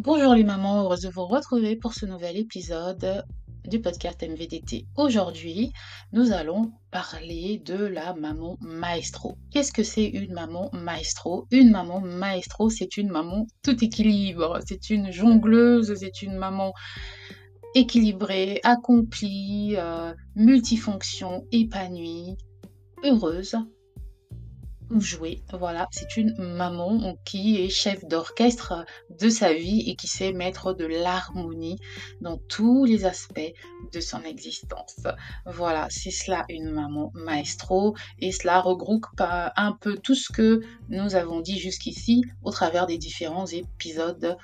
Bonjour les mamans, heureuse de vous retrouver pour ce nouvel épisode du podcast MVDT. Aujourd'hui, nous allons parler de la maman maestro. Qu'est-ce que c'est une maman maestro? Une maman maestro, c'est une maman tout équilibre, c'est une jongleuse, c'est une maman équilibrée, accomplie, multifonction, épanouie, heureuse. Jouer, voilà, c'est une maman qui est chef d'orchestre de sa vie et qui sait mettre de l'harmonie dans tous les aspects de son existence. Voilà, c'est cela une maman maestro et cela regroupe un peu tout ce que nous avons dit jusqu'ici au travers des différents épisodes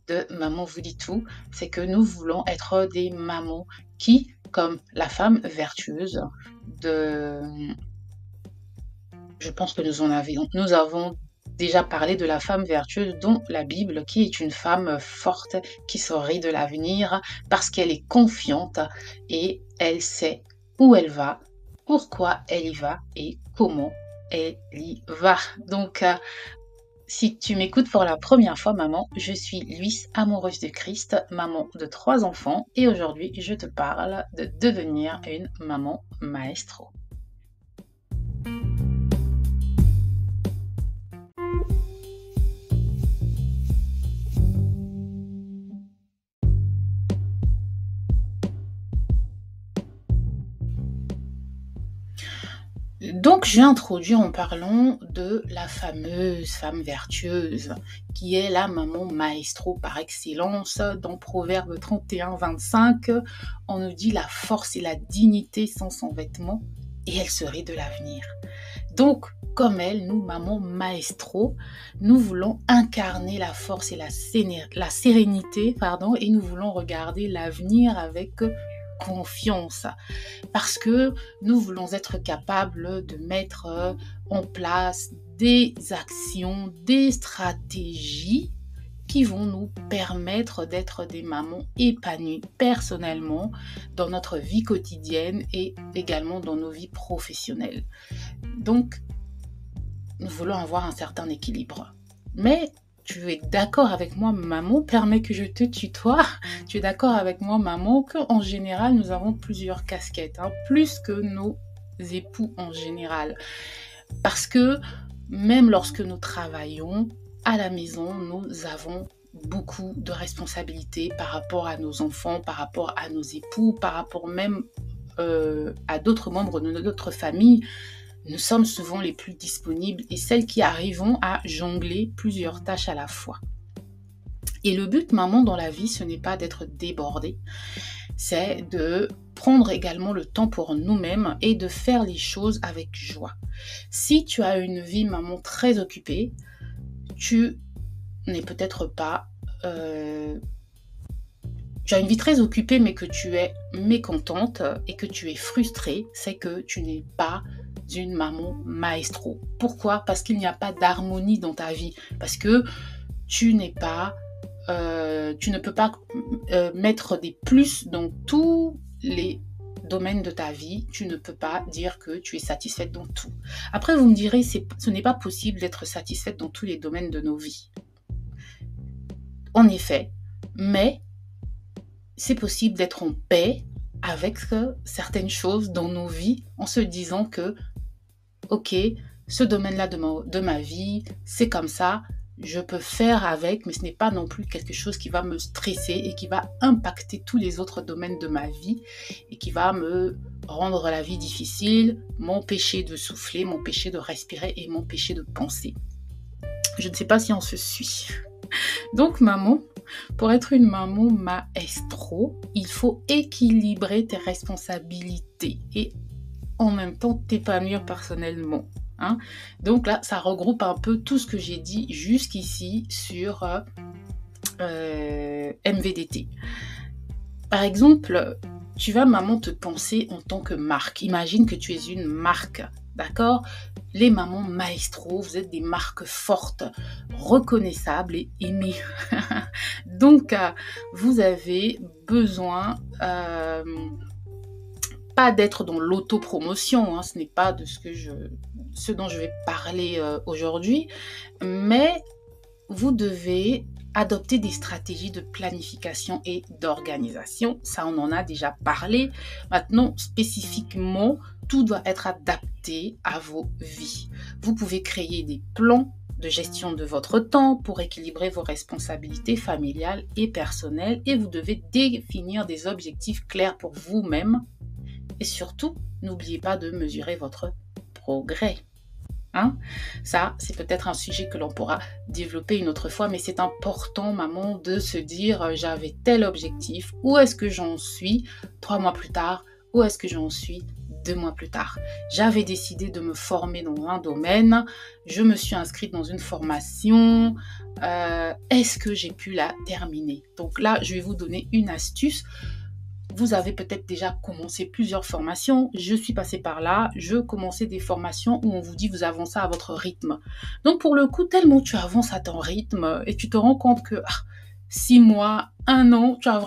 de Maman vous dit tout. C'est que nous voulons être des mamans qui, comme la femme vertueuse de je pense que nous avons déjà parlé de la femme vertueuse dont la Bible, qui est une femme forte, qui se rit de l'avenir parce qu'elle est confiante et elle sait où elle va, pourquoi elle y va et comment elle y va. Donc, si tu m'écoutes pour la première fois, maman, je suis Luis, amoureuse de Christ, maman de 3 enfants et aujourd'hui, je te parle de devenir une maman maestro. Donc, je vais introduire en parlant de la fameuse femme vertueuse, qui est la maman maestro par excellence. Dans Proverbe 31-25, on nous dit la force et la dignité sont son vêtement, et elle serait de l'avenir. Donc, comme elle, nous, maman maestro, nous voulons incarner la force et la sérénité, et nous voulons regarder l'avenir avec confiance parce que nous voulons être capables de mettre en place des actions, des stratégies qui vont nous permettre d'être des mamans épanouies personnellement dans notre vie quotidienne et également dans nos vies professionnelles. Donc, nous voulons avoir un certain équilibre. Mais tu es d'accord avec moi, maman, permets que je te tutoie. Tu es d'accord avec moi, maman, qu'en général, nous avons plusieurs casquettes, plus que nos époux en général. Parce que même lorsque nous travaillons à la maison, nous avons beaucoup de responsabilités par rapport à nos enfants, par rapport à nos époux, par rapport même à d'autres membres de notre famille. Nous sommes souvent les plus disponibles et celles qui arrivons à jongler plusieurs tâches à la fois. Et le but, maman, dans la vie, ce n'est pas d'être débordée, c'est de prendre également le temps pour nous-mêmes et de faire les choses avec joie. Si tu as une vie, maman, très occupée, tu n'es peut-être pas... tu as une vie très occupée mais que tu es mécontente et que tu es frustrée, c'est que tu n'es pas une maman maestro. Pourquoi? Parce qu'il n'y a pas d'harmonie dans ta vie. Parce que tu ne peux pas mettre des plus dans tous les domaines de ta vie. Tu ne peux pas dire que tu es satisfaite dans tout. Après, vous me direz, ce n'est pas possible d'être satisfaite dans tous les domaines de nos vies. En effet, mais c'est possible d'être en paix avec certaines choses dans nos vies en se disant que ok, ce domaine-là de ma vie, c'est comme ça, je peux faire avec, mais ce n'est pas non plus quelque chose qui va me stresser et qui va impacter tous les autres domaines de ma vie et qui va me rendre la vie difficile, m'empêcher de souffler, m'empêcher de respirer et m'empêcher de penser. Je ne sais pas si on se suit. Donc maman, pour être une maman maestro, il faut équilibrer tes responsabilités et en même temps t'épanouir personnellement. Donc là, ça regroupe un peu tout ce que j'ai dit jusqu'ici sur MVDT. Par exemple, tu vas, maman, te penser en tant que marque. Imagine que tu es une marque, d'accord? Les mamans maestro, vous êtes des marques fortes, reconnaissables et aimées. Donc, vous avez besoin... pas d'être dans l'autopromotion, ce n'est pas de ce dont je vais parler aujourd'hui, mais vous devez adopter des stratégies de planification et d'organisation. Ça, on en a déjà parlé. Maintenant, spécifiquement, tout doit être adapté à vos vies. Vous pouvez créer des plans de gestion de votre temps pour équilibrer vos responsabilités familiales et personnelles et vous devez définir des objectifs clairs pour vous-même et surtout, n'oubliez pas de mesurer votre progrès. Ça, c'est peut-être un sujet que l'on pourra développer une autre fois, mais c'est important, maman, de se dire j'avais tel objectif, où est-ce que j'en suis 3 mois plus tard, où est-ce que j'en suis 2 mois plus tard. J'avais décidé de me former dans un domaine, je me suis inscrite dans une formation, est-ce que j'ai pu la terminer? Donc là, je vais vous donner une astuce. Vous avez peut-être déjà commencé plusieurs formations. Je suis passée par là. Je commençais des formations où on vous dit vous avancez à votre rythme. Donc pour le coup, tellement tu avances à ton rythme et tu te rends compte que 6 mois, 1 an, tu n'as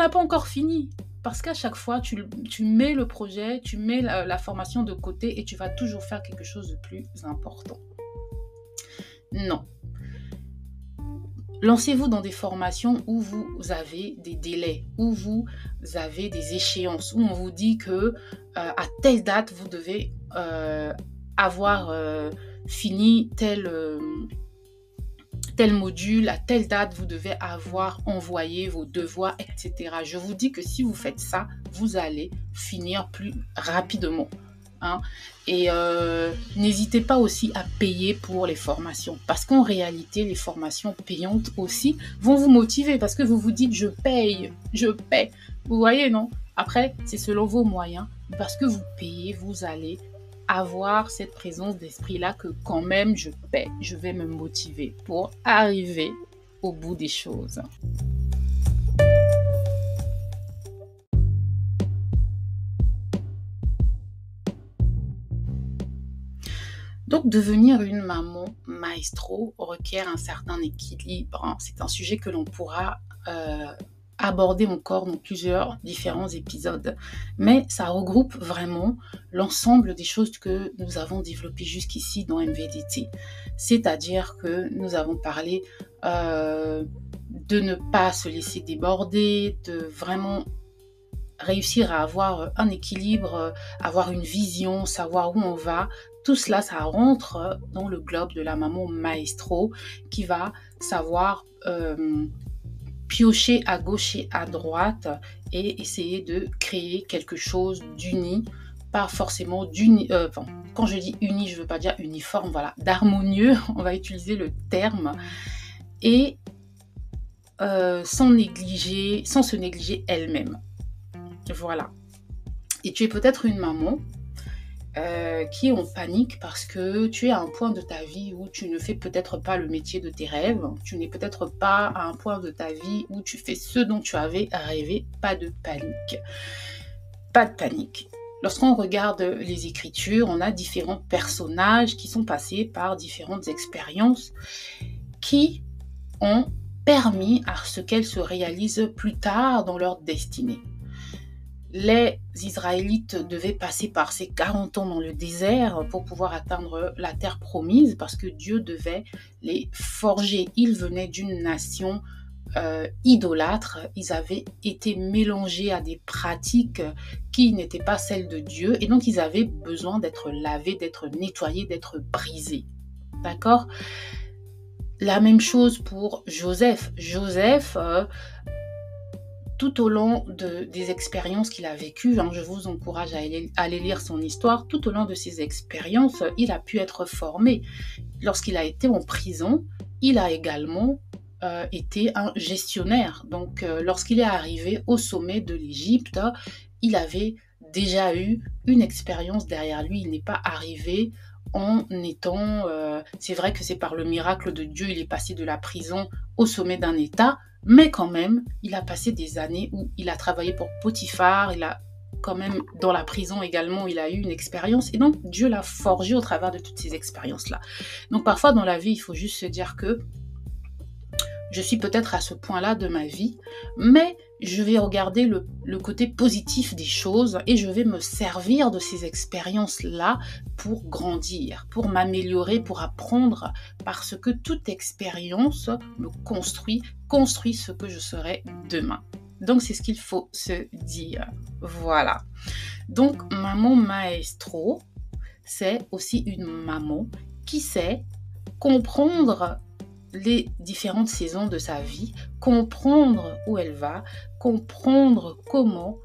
pas encore fini. Parce qu'à chaque fois, tu mets le projet, tu mets la formation de côté et tu vas toujours faire quelque chose de plus important. Non. Lancez-vous dans des formations où vous avez des délais, où vous avez des échéances, où on vous dit que à telle date, vous devez avoir fini tel module, à telle date, vous devez avoir envoyé vos devoirs, etc. Je vous dis que si vous faites ça, vous allez finir plus rapidement. Et n'hésitez pas aussi à payer pour les formations parce qu'en réalité les formations payantes aussi vont vous motiver parce que vous vous dites je paie, vous voyez, non? Après c'est selon vos moyens, parce que vous payez, vous allez avoir cette présence d'esprit là que quand même je paie, je vais me motiver pour arriver au bout des choses. Donc, devenir une maman maestro requiert un certain équilibre. C'est un sujet que l'on pourra aborder encore dans plusieurs différents épisodes. Mais ça regroupe vraiment l'ensemble des choses que nous avons développées jusqu'ici dans MVDT. C'est-à-dire que nous avons parlé de ne pas se laisser déborder, de vraiment réussir à avoir un équilibre, avoir une vision, savoir où on va. Tout cela, ça rentre dans le globe de la maman maestro qui va savoir piocher à gauche et à droite et essayer de créer quelque chose d'uni, pas forcément d'uni. Quand je dis uni, je ne veux pas dire uniforme, voilà, d'harmonieux, on va utiliser le terme, et sans se négliger elle-même. Voilà. Et tu es peut-être une maman qui est en panique parce que tu es à un point de ta vie où tu ne fais peut-être pas le métier de tes rêves, tu n'es peut-être pas à un point de ta vie où tu fais ce dont tu avais rêvé. Pas de panique. Pas de panique. Lorsqu'on regarde les Écritures, on a différents personnages qui sont passés par différentes expériences qui ont permis à ce qu'elles se réalisent plus tard dans leur destinée. Les Israélites devaient passer par ces 40 ans dans le désert pour pouvoir atteindre la terre promise parce que Dieu devait les forger. Ils venaient d'une nation idolâtre. Ils avaient été mélangés à des pratiques qui n'étaient pas celles de Dieu et donc ils avaient besoin d'être lavés, d'être nettoyés, d'être brisés. D'accord ? La même chose pour Joseph. Joseph, tout au long des expériences qu'il a vécues, je vous encourage à aller lire son histoire, tout au long de ces expériences, il a pu être formé. Lorsqu'il a été en prison, il a également été un gestionnaire. Donc, lorsqu'il est arrivé au sommet de l'Égypte, il avait déjà eu une expérience derrière lui. Il n'est pas arrivé en étant... c'est vrai que c'est par le miracle de Dieu, il est passé de la prison au sommet d'un État, mais quand même, il a passé des années où il a travaillé pour Potiphar, il a quand même, dans la prison également, il a eu une expérience, et donc Dieu l'a forgé au travers de toutes ces expériences-là. Donc parfois dans la vie, il faut juste se dire que je suis peut-être à ce point-là de ma vie, mais je vais regarder le côté positif des choses et je vais me servir de ces expériences-là pour grandir, pour m'améliorer, pour apprendre, parce que toute expérience me construit ce que je serai demain. Donc, c'est ce qu'il faut se dire. Voilà. Donc, maman maestro, c'est aussi une maman qui sait comprendre les différentes saisons de sa vie, comprendre où elle va, comprendre comment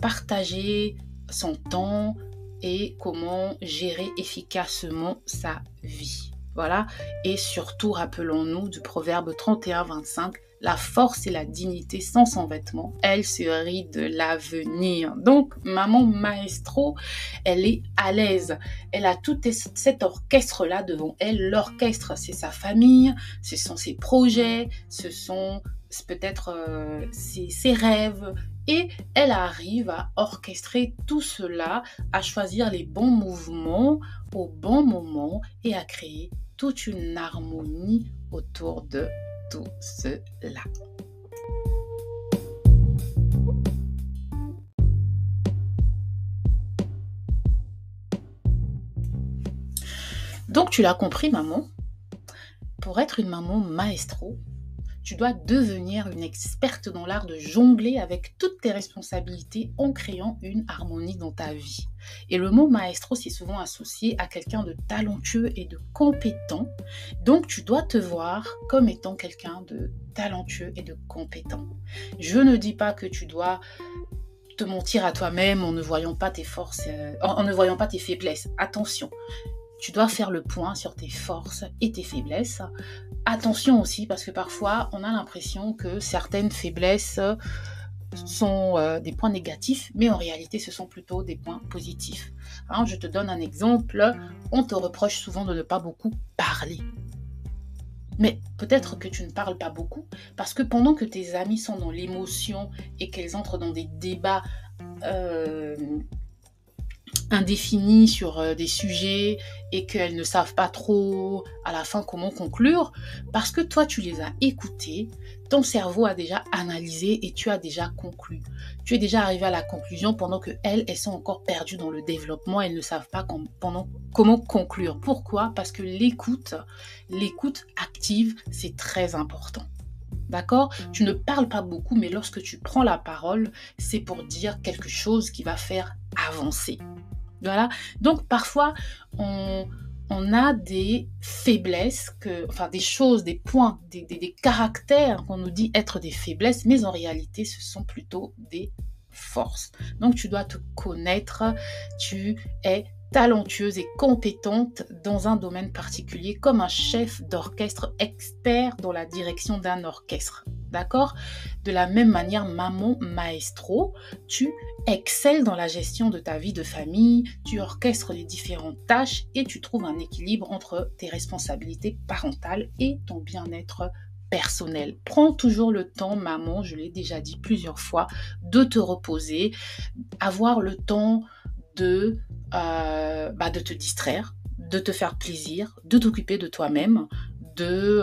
partager son temps et comment gérer efficacement sa vie. Voilà. Et surtout, rappelons-nous du proverbe 31-25, la force et la dignité sans son vêtement, elle se rit de l'avenir. Donc, maman maestro, elle est à l'aise. Elle a tout cet orchestre-là devant elle. L'orchestre, c'est sa famille, ce sont ses projets, ce sont peut-être ses rêves. Et elle arrive à orchestrer tout cela, à choisir les bons mouvements au bon moment et à créer toute une harmonie autour de tout cela. Donc tu l'as compris, maman, pour être une maman maestro, tu dois devenir une experte dans l'art de jongler avec toutes tes responsabilités en créant une harmonie dans ta vie. Et le mot maestro, c'est souvent associé à quelqu'un de talentueux et de compétent. Donc, tu dois te voir comme étant quelqu'un de talentueux et de compétent. Je ne dis pas que tu dois te mentir à toi-même en ne voyant pas tes forces, en ne voyant pas tes faiblesses. Attention. Tu dois faire le point sur tes forces et tes faiblesses. Attention aussi, parce que parfois, on a l'impression que certaines faiblesses sont des points négatifs, mais en réalité, ce sont plutôt des points positifs. Alors, je te donne un exemple. On te reproche souvent de ne pas beaucoup parler. Mais peut-être que tu ne parles pas beaucoup, parce que pendant que tes amis sont dans l'émotion et qu'elles entrent dans des débats indéfinies sur des sujets et qu'elles ne savent pas trop à la fin comment conclure, parce que toi tu les as écoutées, ton cerveau a déjà analysé et tu as déjà conclu. Tu es déjà arrivé à la conclusion pendant qu'elles sont encore perdues dans le développement, elles ne savent pas comment conclure. Pourquoi ? Parce que l'écoute active, c'est très important. D'accord ? Tu ne parles pas beaucoup, mais lorsque tu prends la parole, c'est pour dire quelque chose qui va faire avancer. Voilà. Donc, parfois, on a des faiblesses, des choses, des points, des caractères qu'on nous dit être des faiblesses, mais en réalité, ce sont plutôt des forces. Donc, tu dois te connaître, tu es talentueuse et compétente dans un domaine particulier, comme un chef d'orchestre expert dans la direction d'un orchestre. D'accord ? De la même manière, maman maestro, tu excelles dans la gestion de ta vie de famille, tu orchestres les différentes tâches et tu trouves un équilibre entre tes responsabilités parentales et ton bien-être personnel. Prends toujours le temps, maman, je l'ai déjà dit plusieurs fois, de te reposer, avoir le temps de te distraire, de te faire plaisir, de t'occuper de toi-même, de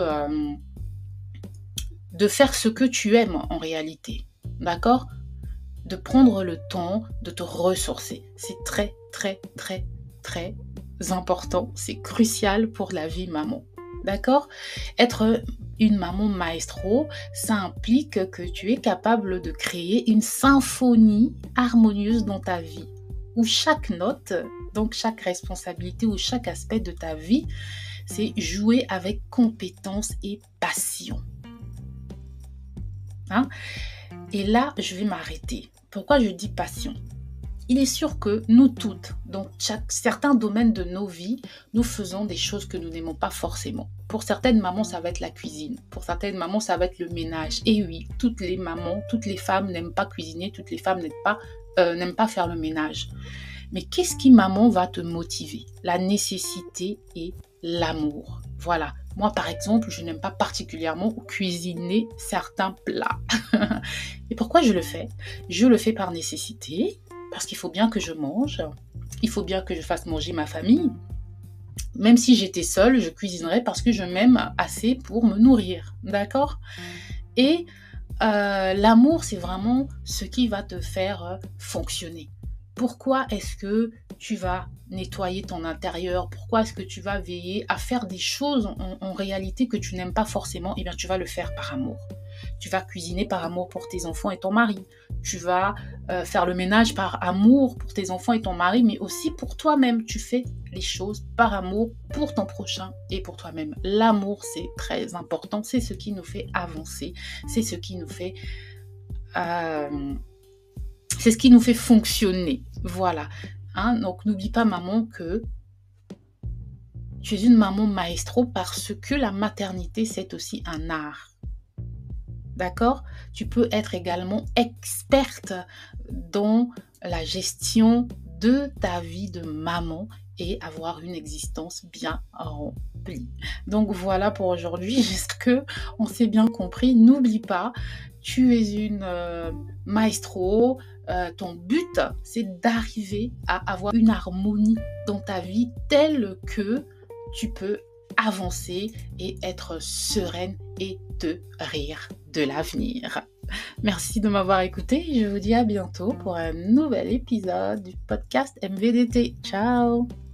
faire ce que tu aimes en réalité. D'accord ? De prendre le temps de te ressourcer. C'est très, très, très, très important. C'est crucial pour la vie maman. D'accord ? Être une maman maestro, ça implique que tu es capable de créer une symphonie harmonieuse dans ta vie, où chaque note, donc chaque responsabilité ou chaque aspect de ta vie, c'est jouer avec compétence et passion. Hein ? Et là, je vais m'arrêter. Pourquoi je dis passion ? Il est sûr que nous toutes, dans certains domaines de nos vies, nous faisons des choses que nous n'aimons pas forcément. Pour certaines mamans, ça va être la cuisine. Pour certaines mamans, ça va être le ménage. Et oui, toutes les mamans, toutes les femmes n'aiment pas cuisiner, toutes les femmes n'aiment pas faire le ménage. Mais qu'est-ce qui, maman, va te motiver ? La nécessité et l'amour. Voilà. Moi, par exemple, je n'aime pas particulièrement cuisiner certains plats. Et pourquoi je le fais ? Je le fais par nécessité, parce qu'il faut bien que je mange, il faut bien que je fasse manger ma famille. Même si j'étais seule, je cuisinerais parce que je m'aime assez pour me nourrir. D'accord ? Et l'amour, c'est vraiment ce qui va te faire fonctionner. Pourquoi est-ce que tu vas nettoyer ton intérieur? Pourquoi est-ce que tu vas veiller à faire des choses en réalité que tu n'aimes pas forcément? Eh bien, tu vas le faire par amour. Tu vas cuisiner par amour pour tes enfants et ton mari. Tu vas faire le ménage par amour pour tes enfants et ton mari, mais aussi pour toi-même. Tu fais les choses par amour pour ton prochain et pour toi-même. L'amour, c'est très important. C'est ce qui nous fait avancer. C'est ce qui nous fait... c'est ce qui nous fait fonctionner. Voilà. Donc, n'oublie pas, maman, que tu es une maman maestro parce que la maternité, c'est aussi un art. D'accord? Tu peux être également experte dans la gestion de ta vie de maman et avoir une existence bien remplie. Donc voilà pour aujourd'hui. J'espère qu'on s'est bien compris. N'oublie pas, tu es une maestro. Ton but, c'est d'arriver à avoir une harmonie dans ta vie telle que tu peux avancer et être sereine et te rire de l'avenir. Merci de m'avoir écouté. Je vous dis à bientôt pour un nouvel épisode du podcast MVDT. Ciao!